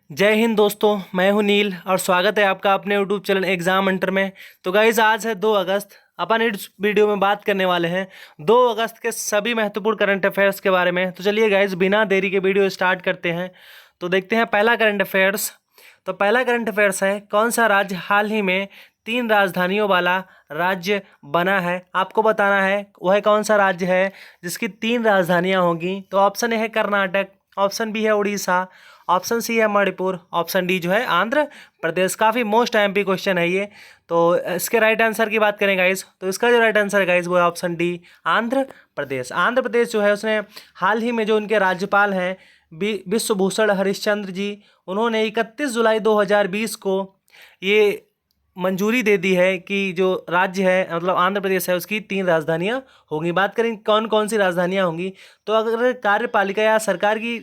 जय हिंद दोस्तों, मैं हूं नील और स्वागत है आपका अपने यूट्यूब चैनल एग्जाम अंटर में। तो गाइज आज है 2 अगस्त। अपन इस वीडियो में बात करने वाले हैं 2 अगस्त के सभी महत्वपूर्ण करंट अफेयर्स के बारे में। तो चलिए गाइज बिना देरी के वीडियो स्टार्ट करते हैं। तो देखते हैं पहला करंट अफेयर्स। तो पहला करंट अफेयर्स है, कौन सा राज्य हाल ही में 3 राजधानियों वाला राज्य बना है। आपको बताना है वह कौन सा राज्य है जिसकी 3 राजधानियां होंगी। तो ऑप्शन ए है कर्नाटक, ऑप्शन बी है उड़ीसा, ऑप्शन सी है मणिपुर, ऑप्शन डी जो है आंध्र प्रदेश। काफ़ी मोस्ट एमपी क्वेश्चन है ये। तो इसके राइट आंसर की बात करें गाइज, तो इसका जो राइट आंसर है गाइज वो है ऑप्शन डी आंध्र प्रदेश। आंध्र प्रदेश जो है उसने हाल ही में जो उनके राज्यपाल हैं विश्वभूषण हरिश्चंद्र जी, उन्होंने 31 जुलाई 2020 को ये मंजूरी दे दी है कि जो राज्य है मतलब आंध्र प्रदेश है उसकी 3 राजधानियां होंगी। बात करें कौन कौन सी राजधानियां होंगी, तो अगर कार्यपालिका या सरकार की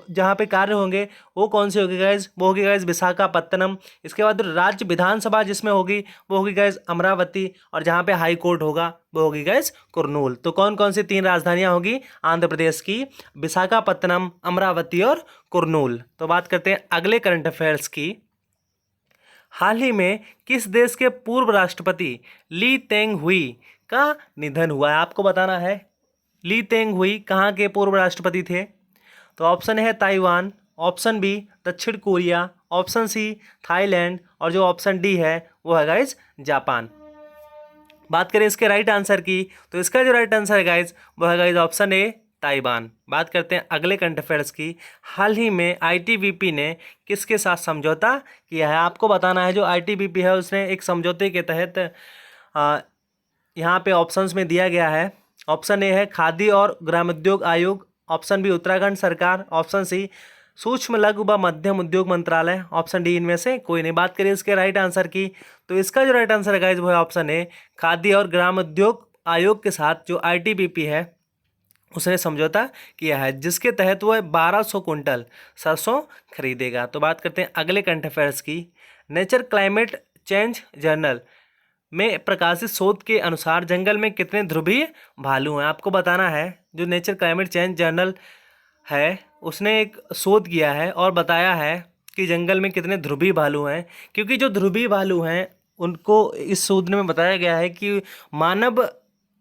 जहाँ पे कार्य होंगे वो कौन सी होगी गाइज, वो होगी गाइज विशाखापत्तनम। इसके बाद राज्य विधानसभा जिसमें होगी वो होगी गाइज अमरावती, और जहाँ पे हाई कोर्ट होगा वो होगी गाइज कुरनूल। तो कौन कौन सी 3 राजधानियां होगी आंध्र प्रदेश की, विशाखापत्तनम, अमरावती और कुरनूल। तो बात करते हैं अगले करंट अफेयर्स की। हाल ही में किस देश के पूर्व राष्ट्रपति ली तेंग हुई का निधन हुआ है। आपको बताना है ली तेंग हुई कहाँ के पूर्व राष्ट्रपति थे। तो ऑप्शन है ताइवान, ऑप्शन बी दक्षिण कोरिया, ऑप्शन सी थाईलैंड, और जो ऑप्शन डी है वो है गाइज जापान। बात करें इसके राइट आंसर की, तो इसका जो राइट आंसर है गाइज वो है गाइज ऑप्शन ए ताइवान। बात करते हैं अगले करंट अफेयर्स की। हाल ही में आईटीबीपी ने किसके साथ समझौता किया है। आपको बताना है जो आईटीबीपी है उसने एक समझौते के तहत यहाँ पे ऑप्शंस में दिया गया है। ऑप्शन ए है खादी और ग्रामोद्योग आयोग, ऑप्शन बी उत्तराखंड सरकार, ऑप्शन सी सूक्ष्म लघु व मध्यम उद्योग मंत्रालय, ऑप्शन डी इनमें से कोई नहीं। बात करें इसके राइट आंसर की, तो इसका जो राइट आंसर है गाइज वो है ऑप्शन ए खादी और ग्रामोद्योग आयोग के साथ जो आईटीबीपी है उसने समझौता किया है, जिसके तहत वह 1200 कुंटल सरसों खरीदेगा। तो बात करते हैं अगले करंट अफेयर्स की। नेचर क्लाइमेट चेंज जर्नल में प्रकाशित शोध के अनुसार जंगल में कितने ध्रुवीय भालू हैं। आपको बताना है जो नेचर क्लाइमेट चेंज जर्नल है उसने एक शोध किया है और बताया है कि जंगल में कितने ध्रुवीय भालू हैं। क्योंकि जो ध्रुवीय भालू हैं उनको इस शोध में बताया गया है कि मानव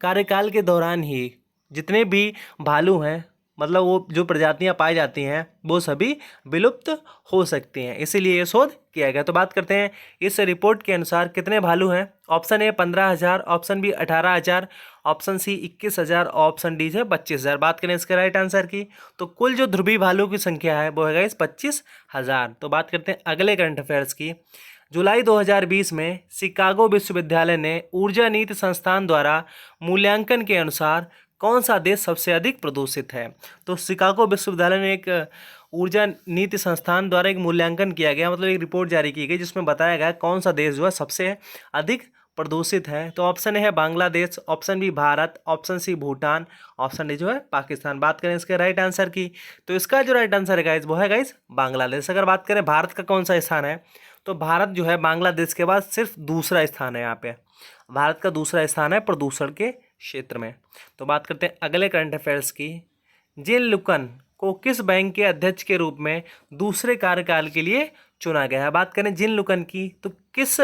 कार्यकाल के दौरान ही जितने भी भालू हैं मतलब वो जो प्रजातियां पाई जाती हैं वो सभी विलुप्त हो सकती हैं, इसीलिए ये शोध किया गया। तो बात करते हैं इस रिपोर्ट के अनुसार कितने भालू हैं। Option A 15,000, option B 18,000, option C 21,000, option D है 25,000। बात करें इसके राइट आंसर की, तो कुल जो ध्रुवीय भालू की संख्या है वो है 25,000। तो बात करते हैं अगले करंट अफेयर्स की। जुलाई 2020 में शिकागो विश्वविद्यालय ने ऊर्जा नीति संस्थान द्वारा मूल्यांकन के अनुसार कौन सा देश सबसे अधिक प्रदूषित है। तो शिकागो विश्वविद्यालय ने एक ऊर्जा नीति संस्थान द्वारा एक मूल्यांकन किया गया, मतलब एक रिपोर्ट जारी की गई जिसमें बताया गया कौन सा देश जो है सबसे अधिक प्रदूषित है। तो ऑप्शन ए है Bangladesh, option B Bharat, option C Bhutan, option D जो है पाकिस्तान। बात करें इसके राइट आंसर की, तो इसका जो राइट आंसर है गाइज वो है गाइज बांग्लादेश। अगर बात करें भारत का कौन सा स्थान है, तो भारत जो है बांग्लादेश के बाद सिर्फ दूसरा स्थान है। यहाँ पे भारत का दूसरा स्थान है प्रदूषण के क्षेत्र में। तो बात करते हैं अगले करंट अफेयर्स की। जिन लुकन को किस बैंक के अध्यक्ष के रूप में दूसरे कार्यकाल के लिए चुना गया है। बात करें जिन लुकन की, तो किस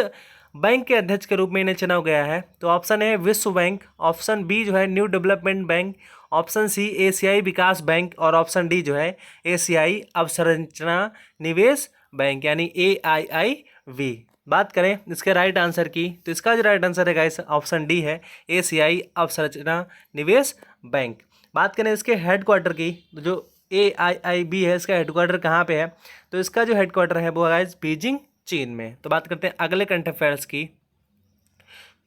बैंक के अध्यक्ष के रूप में इन्हें चुना गया है। तो ऑप्शन है विश्व बैंक, ऑप्शन बी जो है new development bank, option C एशियाई विकास बैंक, और ऑप्शन डी जो है एशियाई अवसंरचना निवेश बैंक यानी AIIV। बात करें इसके राइट आंसर की, तो इसका जो राइट आंसर है गाइस ऑप्शन डी है एशियाई अवसंरचना निवेश बैंक। बात करें इसके हेडक्वार्टर की, तो जो AIIB है इसका हेडक्वार्टर कहाँ पे है, तो इसका जो हेडक्वार्टर है वो गाइस बीजिंग चीन में। तो बात करते हैं अगले करंट अफेयर्स की।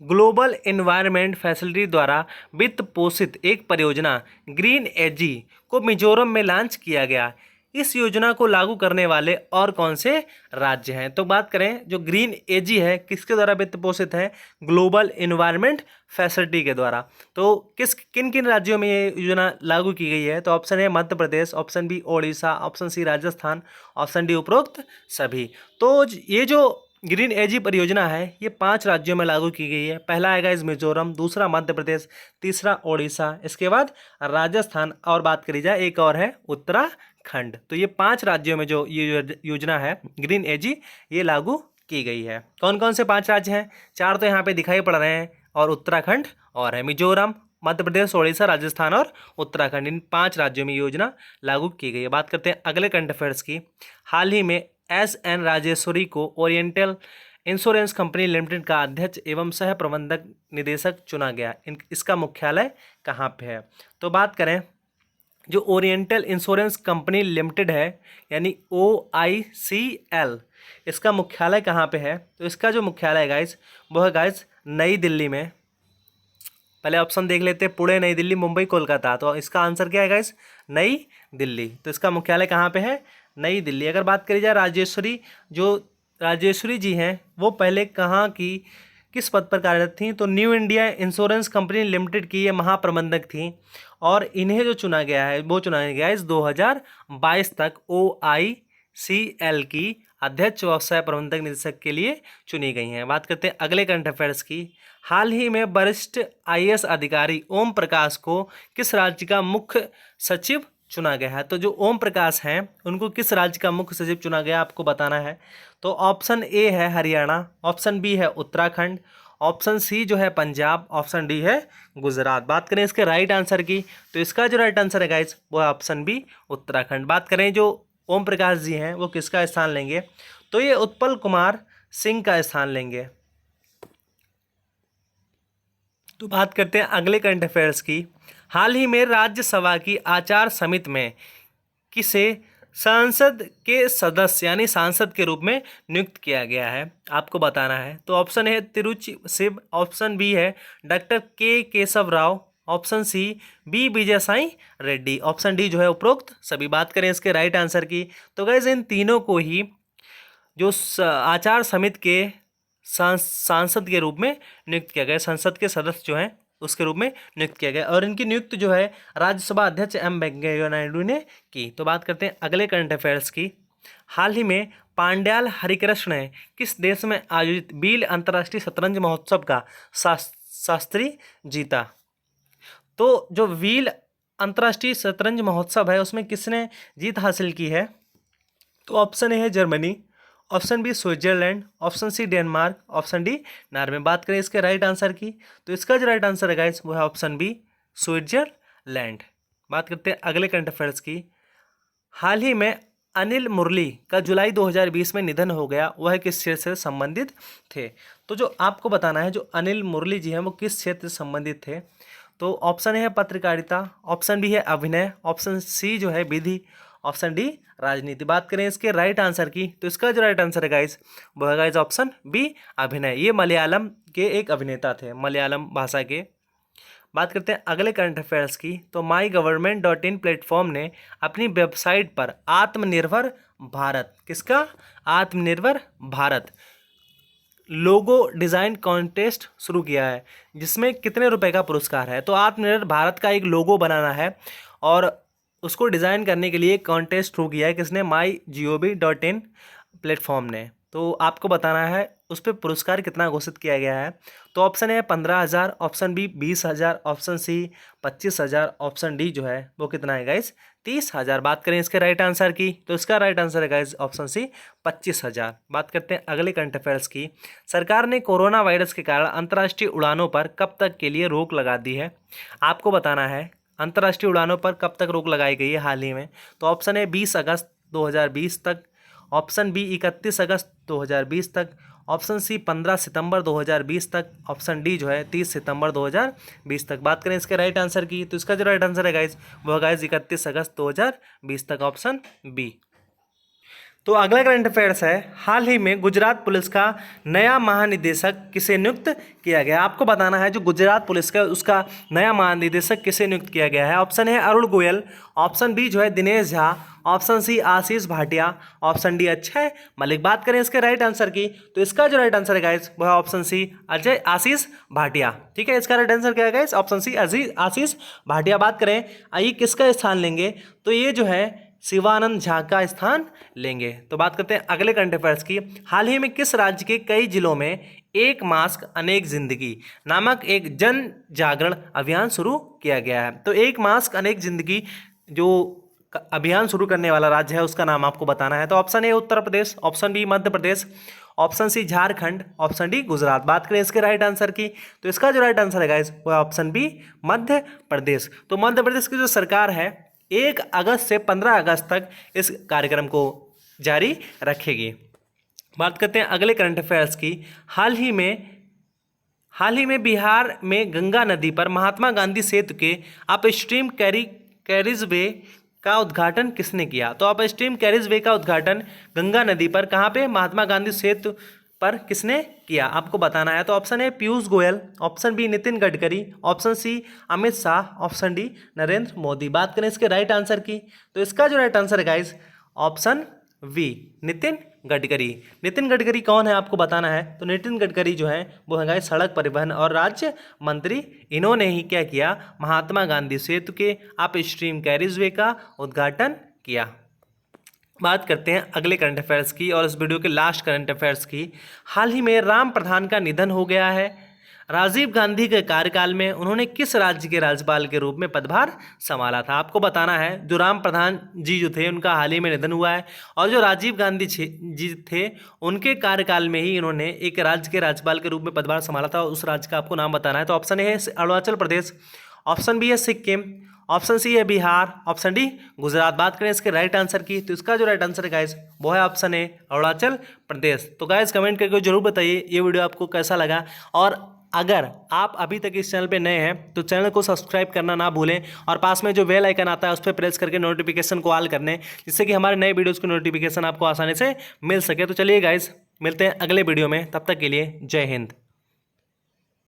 ग्लोबल एनवायरनमेंट फैसिलिटी द्वारा वित्त पोषित एक परियोजना ग्रीन एजी को मिजोरम में लॉन्च किया गया। इस योजना को लागू करने वाले और कौन से राज्य हैं। तो बात करें जो ग्रीन एजी है किसके द्वारा वित्त पोषित है, ग्लोबल एनवायरनमेंट फैसिलिटी के द्वारा। तो किन किन राज्यों में ये योजना लागू की गई है, तो ऑप्शन है Madhya Pradesh, option B Odisha, option C Rajasthan, option D उपरोक्त सभी। तो ये जो ग्रीन एजी परियोजना है ये 5 राज्यों में लागू की गई है। पहला आएगा इस मिजोरम, दूसरा मध्य प्रदेश, तीसरा ओडिशा, इसके बाद राजस्थान, और बात करी जाए एक और है उत्तराखंड। खंड। तो ये 5 राज्यों में जो ये योजना है ग्रीन एजी, ये लागू की गई है। कौन कौन से 5 राज्य हैं? 4 तो यहाँ पे दिखाई पड़ रहे हैं, और उत्तराखंड और है। मिजोरम, मध्य प्रदेश, ओडिशा, राजस्थान और उत्तराखंड, इन 5 राज्यों में योजना लागू की गई है। बात करते हैं अगले करंट अफेयर्स की। हाल ही में एस.एन. राजेश्वरी को ओरिएंटल इंश्योरेंस कंपनी लिमिटेड का अध्यक्ष एवं सह प्रबंधक निदेशक चुना गया। इसका मुख्यालय कहाँ पे है? तो बात करें, जो ओरिएंटल इंश्योरेंस कंपनी लिमिटेड है, यानी OICL, इसका मुख्यालय कहाँ पे है? तो इसका जो मुख्यालय है गाइस, वो है गाइस नई दिल्ली में। पहले ऑप्शन देख लेते हैं, पुणे, नई दिल्ली, मुंबई, कोलकाता। तो इसका आंसर क्या है गाइस? नई दिल्ली। तो इसका मुख्यालय कहाँ पे है? नई दिल्ली। अगर बात करी जाए राजेश्वरी, जो राजेश्वरी जी हैं, वो पहले कहाँ की, किस पद पर कार्यरत थी? तो new India insurance company limited की ये महाप्रबंधक थी, और इन्हें जो चुना गया है, वो चुना गया है इस 2022 तक OICL की अध्यक्ष व सह प्रबंधक निदेशक के लिए चुनी गई हैं। बात करते हैं अगले करंट अफेयर्स की। हाल ही में वरिष्ठ IAS अधिकारी ओम प्रकाश को किस राज्य का मुख्य सचिव चुना गया है? तो जो ओम प्रकाश हैं, उनको किस राज्य का मुख्य सचिव चुना गया, आपको बताना है। तो ऑप्शन ए है हरियाणा, ऑप्शन बी है उत्तराखंड, ऑप्शन सी जो है पंजाब, ऑप्शन डी है गुजरात। बात करें इसके राइट आंसर की, तो इसका जो राइट आंसर है गाइस, वो है ऑप्शन बी उत्तराखंड। बात करें जो ओम प्रकाश जी हैं, वो किसका स्थान लेंगे? तो ये उत्पल कुमार सिंह का स्थान लेंगे। तो बात करते हैं अगले करंट अफेयर्स की। हाल ही में राज्यसभा की आचार समिति में किसे संसद के सदस्य यानी सांसद के रूप में नियुक्त किया गया है, आपको बताना है। तो ऑप्शन है तिरुचि शिव, ऑप्शन बी है doctor K Keshava Rao, option C B Vijay Sai Reddy, option D जो है उपरोक्त सभी। बात करें इसके राइट आंसर की, तो गाइस इन तीनों को ही जो आचार समिति के सांसद के रूप में नियुक्त किया गया, संसद के सदस्य जो हैं उसके रूप में नियुक्त किया गया, और इनकी नियुक्ति जो है राज्यसभा अध्यक्ष M वेंकैया नायडू ने की। तो बात करते हैं अगले करंट अफेयर्स की। हाल ही में पांड्याल हरिकृष्ण ने किस देश में आयोजित बील अंतर्राष्ट्रीय शतरंज महोत्सव का शास्त्री जीता? तो जो व्हील अंतर्राष्ट्रीय शतरंज महोत्सव है, उसमें किसने जीत हासिल की है? तो ऑप्शन ए है Germany, option B Switzerland, option C Denmark, option D Norway. बात करें इसके राइट आंसर की, तो इसका जो राइट आंसर है गाइस, वो है ऑप्शन बी स्विट्जरलैंड। बात करते हैं अगले करंट अफेयर्स की। हाल ही में अनिल मुरली का जुलाई 2020 में निधन हो गया, वह किस क्षेत्र से संबंधित थे? तो जो आपको बताना है, जो अनिल मुरली जी हैं, वो किस क्षेत्र से संबंधित थे? तो ऑप्शन है पत्रकारिता, ऑप्शन बी है अभिनय, ऑप्शन सी जो है विधि, ऑप्शन डी राजनीति। बात करें इसके राइट आंसर की, तो इसका जो राइट आंसर है गाइस, वो है गाइस ऑप्शन बी अभिनय। ये मलयालम के एक अभिनेता थे, मलयालम भाषा के। बात करते हैं अगले करंट अफेयर्स की। तो MyGovernment.in प्लेटफॉर्म ने अपनी वेबसाइट पर आत्मनिर्भर भारत, किसका? आत्मनिर्भर भारत लोगो डिज़ाइन कॉन्टेस्ट शुरू किया है, जिसमें कितने रुपए का पुरस्कार है? तो आत्मनिर्भर भारत का एक लोगो बनाना है, और उसको डिज़ाइन करने के लिए कॉन्टेस्ट शुरू किया है, किसने? MyGov.in प्लेटफॉर्म ने। तो आपको बताना है उस पर पुरस्कार कितना घोषित किया गया है। तो ऑप्शन है 15,000, option B 20,000, option C 25,000, option D जो है वो कितना है गाइस? 30,000। बात करें इसके राइट आंसर की, तो इसका राइट आंसर है गाइस ऑप्शन सी 25,000। बात करते हैं अगले करंट अफेयर्स की। सरकार ने कोरोना वायरस के कारण अंतर्राष्ट्रीय उड़ानों पर कब तक के लिए रोक लगा दी है? आपको बताना है अंतर्राष्ट्रीय उड़ानों पर कब तक रोक लगाई गई है हाल ही में। तो ऑप्शन है 20 अगस्त 2020 तक, ऑप्शन बी 31 अगस्त 2020 तक, ऑप्शन सी 15 सितंबर 2020 तक, ऑप्शन डी जो है 30 सितंबर 2020 तक। बात करें इसके राइट आंसर की, तो इसका जो राइट आंसर है गाइज, वो है गाइज 31 अगस्त 2020 तक, ऑप्शन बी। तो अगला करंट अफेयर्स है, हाल ही में गुजरात पुलिस का नया महानिदेशक किसे नियुक्त किया गया? आपको बताना है जो गुजरात पुलिस का उसका नया महानिदेशक किसे नियुक्त किया गया है। ऑप्शन है अरुण गोयल, ऑप्शन बी जो है दिनेश झा, ऑप्शन सी आशीष भाटिया, ऑप्शन डी अक्षय मलिक। बात करें इसके राइट आंसर की, तो इसका जो राइट आंसर है गाइस वो है ऑप्शन सी अजय आशीष भाटिया। ठीक है, इसका राइट आंसर क्या है गाइस? ऑप्शन सी आशीष भाटिया। बात करें आइए किसका स्थान लेंगे, तो ये जो है शिवानंद झा का स्थान लेंगे। तो बात करते हैं अगले करंट अफेयर्स की। हाल ही में किस राज्य के कई जिलों में एक मास्क अनेक जिंदगी नामक एक जन जागरण अभियान शुरू किया गया है? तो एक मास्क अनेक जिंदगी जो अभियान शुरू करने वाला राज्य है उसका नाम आपको बताना है। तो option A Uttar Pradesh, option B Madhya Pradesh, option C Jharkhand, option D Gujarat. बात करें इसके राइट आंसर की, तो इसका जो राइट आंसर है गाइस वो है ऑप्शन बी मध्य प्रदेश। तो मध्य प्रदेश की जो सरकार है 1 अगस्त से 15 अगस्त तक इस कार्यक्रम को जारी रखेगी। बात करते हैं अगले करंट अफेयर्स की। हाल ही में बिहार में गंगा नदी पर महात्मा गांधी सेतु के अपस्ट्रीम कैरिजवे का उद्घाटन किसने किया? तो अपस्ट्रीम कैरिजवे का उद्घाटन गंगा नदी पर कहाँ पे, महात्मा गांधी सेतु पर किसने किया आपको बताना है। तो option A Piyush Goyal, option B Nitin Gadkari, option C Amit Shah, option D Narendra Modi. बात करें इसके राइट आंसर की, तो इसका जो राइट आंसर है guys option B Nitin Gadkari. Nitin Gadkari कौन है आपको बताना है। तो नितिन गडकरी जो है वो है गाइस सड़क परिवहन और राज्य मंत्री। इन्होंने ही क्या किया, महात्मा गांधी सेतु के अपस्ट्रीम कैरिजवे का उद्घाटन किया। बात करते हैं अगले करंट अफेयर्स की और इस वीडियो के लास्ट करंट अफेयर्स की। हाल ही में राम प्रधान का निधन हो गया है। राजीव गांधी के कार्यकाल में उन्होंने किस राज्य के राज्यपाल के रूप में पदभार संभाला था आपको बताना है। जो राम प्रधान जी जो थे उनका हाल ही में निधन हुआ है और जो राजीव गांधी जी थे उनके कार्यकाल में ही इन्होंने एक राज्य के राज्यपाल के रूप में पदभार संभाला था। उस राज्य का आपको नाम बताना है। तो ऑप्शन ए है अरुणाचल प्रदेश, ऑप्शन बी है सिक्किम, ऑप्शन सी है बिहार, ऑप्शन डी गुजरात। बात करें इसके राइट आंसर की, तो इसका जो राइट आंसर है गाइस वो है ऑप्शन ए अरुणाचल प्रदेश। तो गाइस कमेंट करके जरूर बताइए ये वीडियो आपको कैसा लगा, और अगर आप अभी तक इस चैनल पे नए हैं तो चैनल को सब्सक्राइब करना ना भूलें और पास में जो बेल आइकन आता है उस पर प्रेस करके नोटिफिकेशन को ऑल कर लें, जिससे कि हमारे नए वीडियोज़ की नोटिफिकेशन आपको आसानी से मिल सके। तो चलिए गाइस मिलते हैं अगले वीडियो में, तब तक के लिए जय हिंद।